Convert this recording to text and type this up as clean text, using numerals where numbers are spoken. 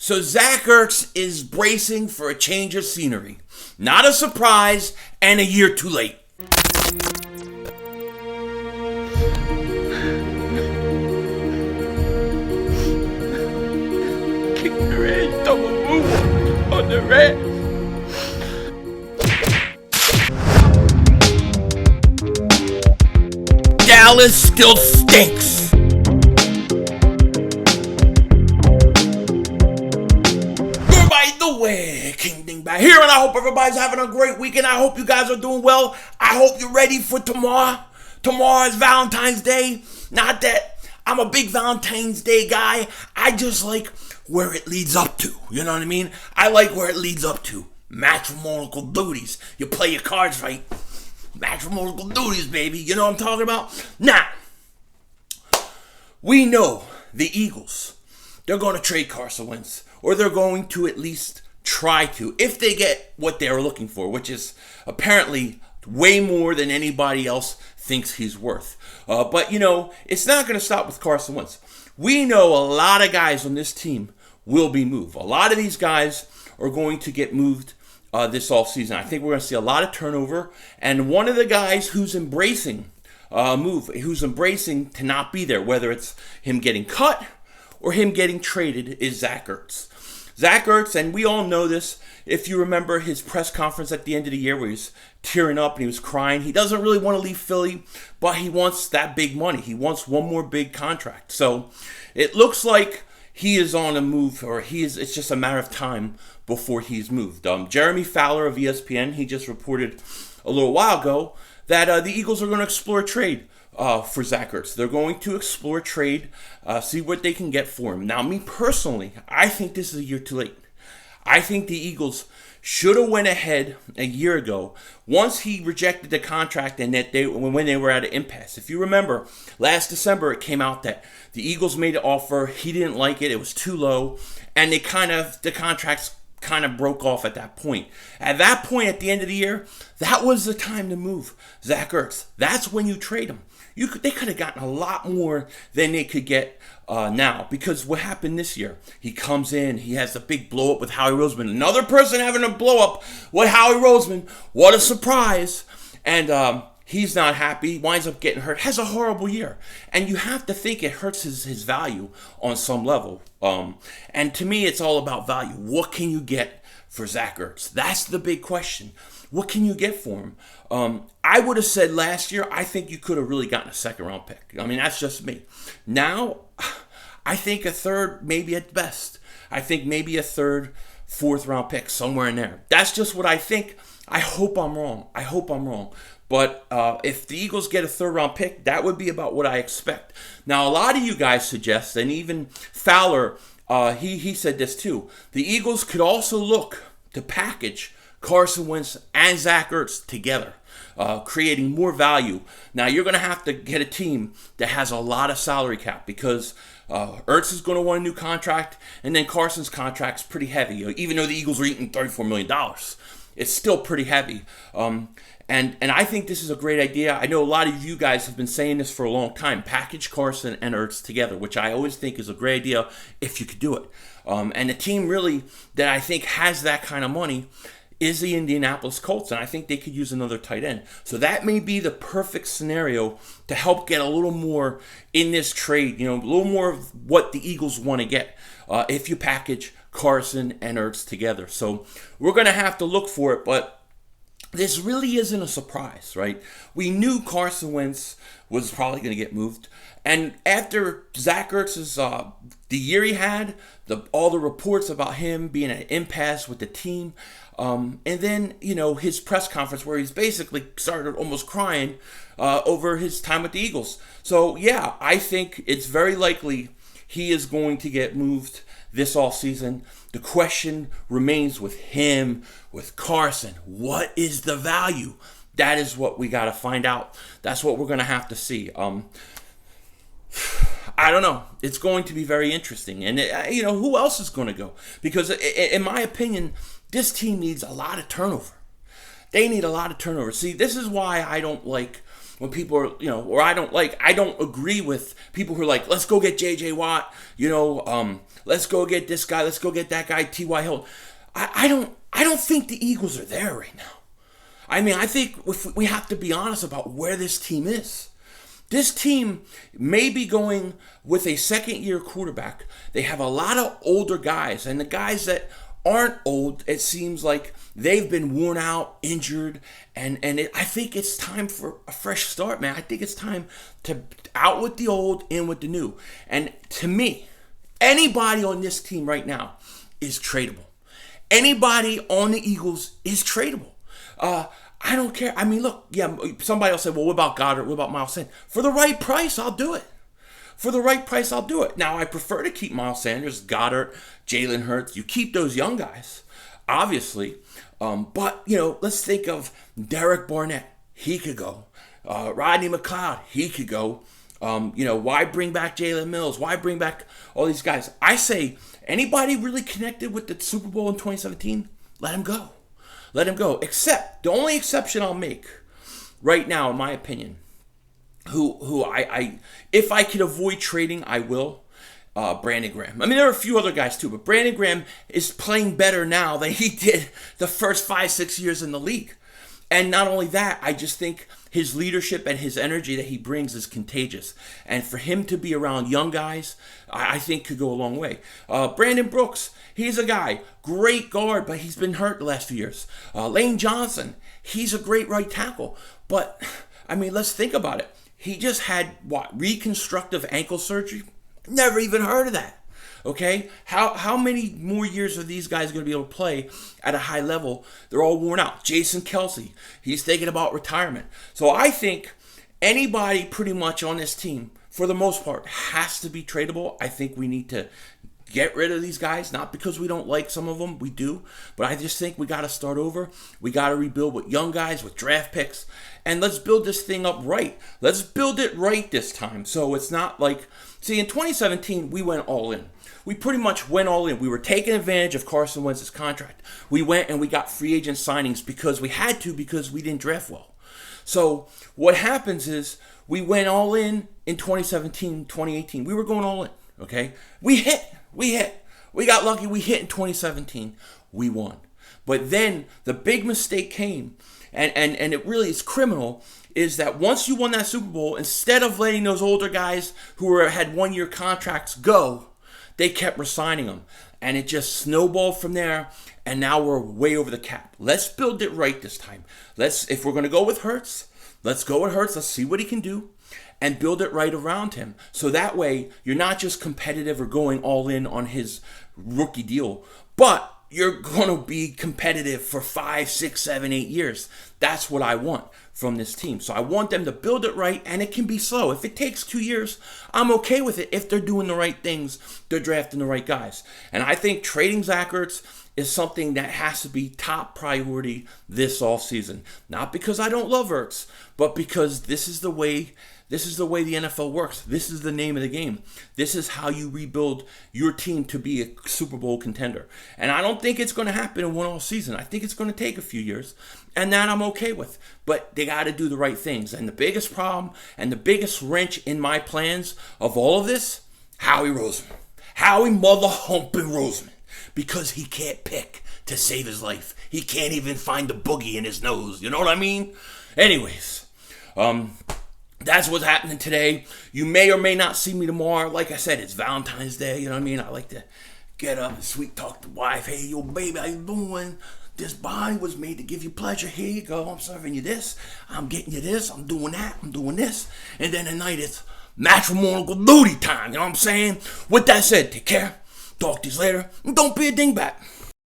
So Zach Ertz is bracing for a change of scenery. Not a surprise, and a year too late. Kick the red, double moonwalker on the red. Dallas still stinks. By the way, King Dingbat here, and I hope everybody's having a great weekend. I hope you guys are doing well. I hope you're ready for tomorrow. Tomorrow is Valentine's Day. Not that I'm a big Valentine's Day guy. I just like where it leads up to. You know what I mean? I like where it leads up to. Matrimonial duties. You play your cards right. Matrimonial duties, baby. You know what I'm talking about? Now, we know the Eagles, they're going to trade Carson Wentz, or they're going to at least try to, if they get what they're looking for, which is apparently way more than anybody else thinks he's worth. But, you know, it's not going to stop with Carson Wentz. We know a lot of guys on this team will be moved. A lot of these guys are going to get moved this offseason. I think we're going to see a lot of turnover. And one of the guys who's embracing who's embracing to not be there, whether it's him getting cut or him getting traded, is Zach Ertz. Zach Ertz, and we all know this, if you remember his press conference at the end of the year where he was tearing up and he was crying, he doesn't really want to leave Philly, but he wants that big money. He wants one more big contract. So it looks like he is on a move, or it's just a matter of time before he's moved. Jeremy Fowler of ESPN, he just reported a little while ago that the Eagles are going to explore a trade for Zach Ertz. They're going to explore trade, see what they can get for him. Now, me personally, I think this is a year too late. I think the Eagles should have went ahead a year ago once he rejected the contract and that when they were at an impasse. If you remember, last December it came out that the Eagles made an offer. He didn't like it. It was too low, and the contracts kind of broke off at that point. At that point, at the end of the year, that was the time to move Zach Ertz. That's when you trade him. They could have gotten a lot more than they could get now, because what happened this year? He comes in, he has a big blow up with Howie Roseman. Another person having a blow up with Howie Roseman. What a surprise! And he's not happy, winds up getting hurt, has a horrible year. And you have to think it hurts his value on some level. And to me, it's all about value. What can you get for Zach Ertz? That's the big question. What can you get for him? I would have said last year, I think you could have really gotten a second-round pick. I mean, that's just me. Now, I think a third, maybe at best. I think maybe a third, fourth-round pick, somewhere in there. That's just what I think. I hope I'm wrong. But if the Eagles get a third-round pick, that would be about what I expect. Now, a lot of you guys suggest, and even Fowler, he said this too, the Eagles could also look to package Carson Wentz and Zach Ertz together, creating more value. Now, you're going to have to get a team that has a lot of salary cap, because Ertz is going to want a new contract, and then Carson's contract's pretty heavy. Even though the Eagles are eating $34 million, it's still pretty heavy. And I think this is a great idea. I know a lot of you guys have been saying this for a long time. Package Carson and Ertz together, which I always think is a great idea if you could do it. And the team really that I think has that kind of money is the Indianapolis Colts, and I think they could use another tight end. So that may be the perfect scenario to help get a little more in this trade, a little more of what the Eagles want to get if you package Carson and Ertz together. So we're going to have to look for it, but this really isn't a surprise, right? We knew Carson Wentz was probably going to get moved. And after Zach Ertz's the year he had, all the reports about him being at an impasse with the team, and then, his press conference where he's basically started almost crying over his time with the Eagles. So, yeah, I think it's very likely he is going to get moved this offseason. The question remains with him, with Carson. What is the value? That is what we got to find out. That's what we're going to have to see. I don't know. It's going to be very interesting. And, who else is going to go? Because, in my opinion, this team needs a lot of turnover. They need a lot of turnover. See, this is why I don't like when people are, or I don't agree with people who are like, let's go get J.J. Watt, let's go get this guy, let's go get that guy, T.Y. Hilton. I don't think the Eagles are there right now. I mean, I think if we have to be honest about where this team is. This team may be going with a second-year quarterback. They have a lot of older guys, and the guys that aren't old, it seems like they've been worn out, injured, and I think it's time for a fresh start, man. I think it's time to out with the old, in with the new. And to me, anybody on this team right now is tradable. Anybody on the Eagles is tradable. I don't care. I mean, look, yeah, somebody will say, well, what about Goddard? What about Miles Sanders? For the right price, I'll do it. For the right price, I'll do it. Now, I prefer to keep Miles Sanders, Goddard, Jalen Hurts. You keep those young guys, obviously. But, let's think of Derek Barnett. He could go. Rodney McLeod. He could go. Why bring back Jalen Mills? Why bring back all these guys? I say, anybody really connected with the Super Bowl in 2017, let him go. Let him go. Except, the only exception I'll make right now, in my opinion, who I if I could avoid trading, I will, Brandon Graham. I mean, there are a few other guys too, but Brandon Graham is playing better now than he did the first 5-6 years in the league. And not only that, I just think his leadership and his energy that he brings is contagious. And for him to be around young guys, I think could go a long way. Brandon Brooks, he's a guy, great guard, but he's been hurt the last few years. Lane Johnson, he's a great right tackle. But, I mean, let's think about it. He just had, reconstructive ankle surgery? Never even heard of that. Okay? How many more years are these guys going to be able to play at a high level? They're all worn out. Jason Kelsey, he's thinking about retirement. So I think anybody pretty much on this team, for the most part, has to be tradable. I think we need to get rid of these guys, not because we don't like some of them, we do, but I just think we got to start over. We got to rebuild with young guys, with draft picks, and let's build this thing up right. Let's build it right this time. So it's not like, see, in 2017, we went all in. We pretty much went all in. We were taking advantage of Carson Wentz's contract. We went and we got free agent signings because we had to, because we didn't draft well. So what happens is we went all in 2017, 2018. We were going all in, okay? We hit. We got lucky. We hit in 2017. We won. But then the big mistake came, and it really is criminal, is that once you won that Super Bowl, instead of letting those older guys who had one-year contracts go, they kept re-signing them. And it just snowballed from there, and now we're way over the cap. Let's build it right this time. If we're going to go with Hurts, let's go with Hurts. Let's see what he can do and build it right around him. So that way, you're not just competitive or going all in on his rookie deal, but you're going to be competitive for 5, 6, 7, 8 years. That's what I want from this team. So I want them to build it right, and it can be slow. If it takes 2 years, I'm okay with it if they're doing the right things, they're drafting the right guys. And I think trading Zach Ertz is something that has to be top priority this offseason. Not because I don't love Ertz, but because this is the way the NFL works. This is the name of the game. This is how you rebuild your team to be a Super Bowl contender. And I don't think it's going to happen in one offseason. I think it's going to take a few years, and that I'm okay with. But they got to do the right things. And the biggest problem and the biggest wrench in my plans of all of this, Howie Roseman. Howie mother-humping Roseman. Because he can't pick to save his life. He can't even find the boogie in his nose. You know what I mean? Anyways, that's what's happening today. You may or may not see me tomorrow. Like I said, it's Valentine's Day. You know what I mean? I like to get up and sweet talk the wife. Hey, yo, baby, how you doing? This body was made to give you pleasure. Here you go. I'm serving you this. I'm getting you this. I'm doing that. I'm doing this. And then at night, it's matrimonial duty time. You know what I'm saying? With that said, take care. Talk to you later. And don't be a dingbat.